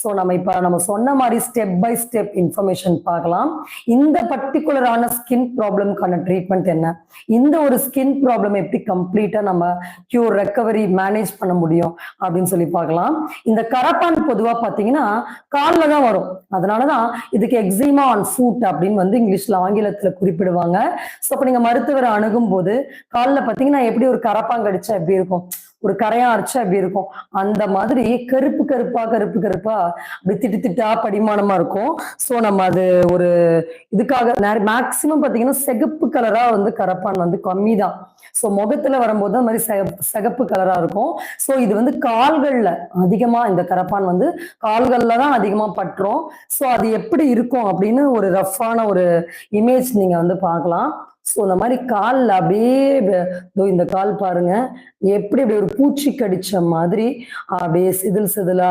So நம்ம சொன்ன மாதிரி ஸ்டெப் பை ஸ்டெப் இன்ஃபர்மேஷன் பார்க்கலாம். இந்த பர்டிகுலரான ஸ்கின் ப்ராப்ளம்கான ட்ரீட்மெண்ட் என்ன, இந்த ஒரு ஸ்கின் ப்ராப்ளம் எப்படி கம்ப்ளீட்டா நம்ம கியூர் ரெக்கவரி மேனேஜ் பண்ண முடியும் அப்படின்னு சொல்லி பார்க்கலாம். இந்த கரப்பான் பொதுவா பாத்தீங்கன்னா காலில் தான் வரும். அதனாலதான் இதுக்கு எக்ஸிமா ஆன் ஃபுட் அப்படின்னு வந்து இங்கிலீஷ்ல ஆங்கிலத்துல குறிப்பிடுவாங்க. ஸோ அப்ப நீங்க மருத்துவரை அணுகும் போது காலில் பாத்தீங்கன்னா எப்படி ஒரு கரப்பான் கடிச்சா எப்படி இருக்கும், ஒரு கரையா அரைச்சா எப்படி இருக்கும், அந்த மாதிரி கருப்பு கருப்பா அப்படி திட்டு திட்டா படிமானமா இருக்கும். ஸோ நம்ம அது ஒரு இதுக்காக மேக்சிமம் பாத்தீங்கன்னா சிகப்பு கலரா வந்து கரப்பான் வந்து கம்மி தான். ஸோ முகத்துல வரும்போது அந்த மாதிரி சிகப்பு கலரா இருக்கும். ஸோ இது வந்து கால்கள்ல அதிகமா இந்த கரப்பான் வந்து கால்கள்ல தான் அதிகமா பற்றும். ஸோ அது எப்படி இருக்கும் அப்படின்னு ஒரு ரஃப்பான ஒரு இமேஜ் நீங்க வந்து பார்க்கலாம். ஸோ இந்த மாதிரி காலில் அப்படியே இந்த கால் பாருங்க எப்படி அப்படி ஒரு பூச்சி கடிச்ச மாதிரி அப்படியே சிதிலா